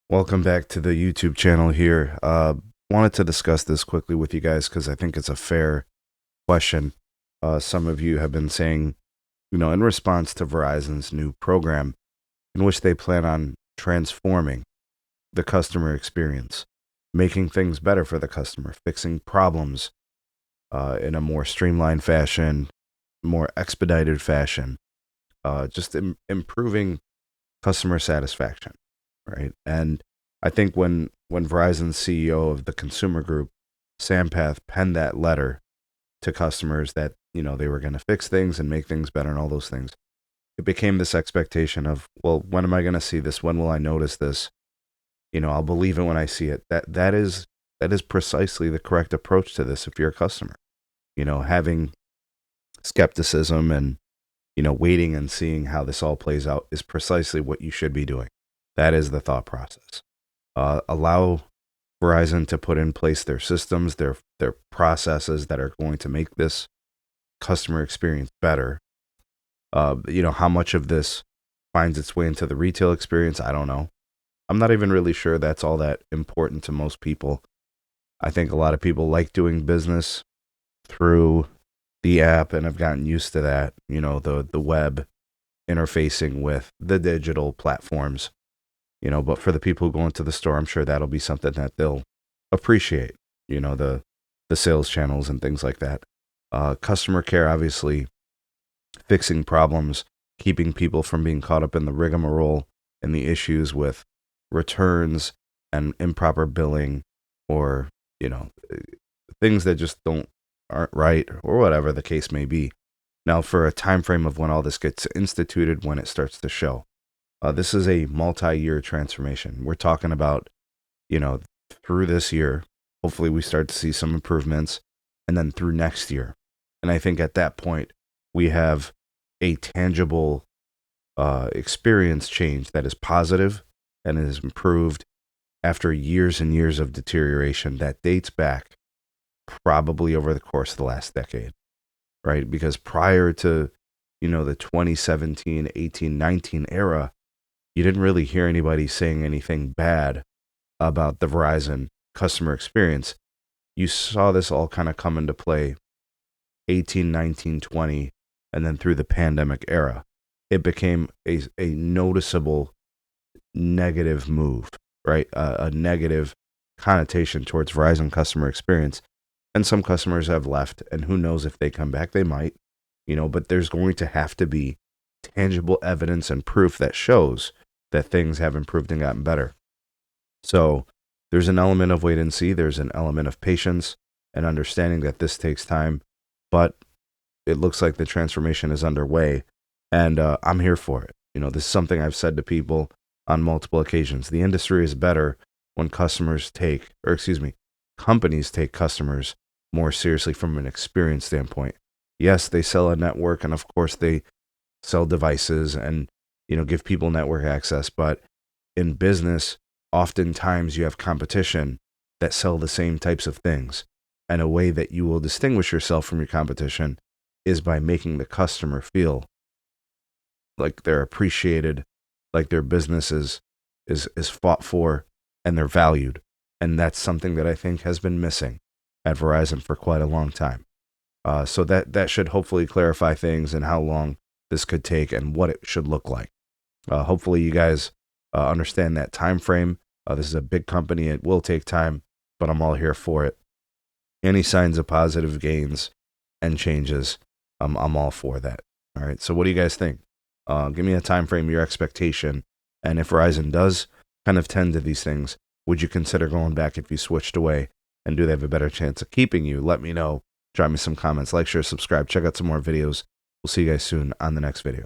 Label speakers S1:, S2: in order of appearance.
S1: Welcome back to the YouTube channel here. Wanted to discuss this quickly with you guys because I think it's a fair question. Some of you have been saying, in response to Verizon's new program, in which they plan on transforming the customer experience, making things better for the customer, fixing problems in a more streamlined fashion, more expedited fashion, just improving customer satisfaction, right? And I think when Verizon's CEO of the consumer group, Sampath, penned that letter to customers that they were going to fix things and make things better and all those things, it became this expectation of, well, when am I going to see this? When will I notice this? I'll believe it when I see it. That is precisely the correct approach to this. If you're a customer, having skepticism and waiting and seeing how this all plays out is precisely what you should be doing. That is the thought process. Allow Verizon to put in place their systems, their processes that are going to make this customer experience better. How much of this finds its way into the retail experience, I don't know. I'm not even really sure that's all that important to most people. I think a lot of people like doing business through the app and have gotten used to that, the web interfacing with the digital platforms, but for the people who go into the store, I'm sure that'll be something that they'll appreciate, the sales channels and things like that. Customer care, obviously, fixing problems, keeping people from being caught up in the rigmarole and the issues with returns and improper billing, or, things that just aren't right, or whatever the case may be. Now, for a time frame of when all this gets instituted, when it starts to show, this is a multi-year transformation. We're talking about, through this year, hopefully we start to see some improvements, and then through next year. And I think at that point, we have a tangible experience change that is positive and is improved after years and years of deterioration that dates back probably over the course of the last decade, right? Because prior to, the 2017, 18, 19 era, you didn't really hear anybody saying anything bad about the Verizon customer experience. You saw this all kind of come into play 18, 19, 20, and then through the pandemic era. It became a noticeable negative move, right? A negative connotation towards Verizon customer experience. And some customers have left, and who knows if they come back, they might, but there's going to have to be tangible evidence and proof that shows that things have improved and gotten better. So there's an element of wait and see. There's an element of patience and understanding that this takes time, but it looks like the transformation is underway, and I'm here for it. This is something I've said to people on multiple occasions. The industry is better when companies take customers more seriously from an experience standpoint. Yes, they sell a network, and of course they sell devices and give people network access, but in business, oftentimes you have competition that sell the same types of things, and a way that you will distinguish yourself from your competition is by making the customer feel like they're appreciated, like their business is fought for, and they're valued. And that's something that I think has been missing at Verizon for quite a long time. So that should hopefully clarify things and how long this could take and what it should look like. Hopefully you guys understand that time frame. This is a big company. It will take time, but I'm all here for it. Any signs of positive gains and changes, I'm all for that. All right. So what do you guys think? Give me a time frame, your expectation. And if Verizon does kind of tend to these things, would you consider going back if you switched away? And do they have a better chance of keeping you? Let me know. Drop me some comments. Like, share, subscribe. Check out some more videos. We'll see you guys soon on the next video.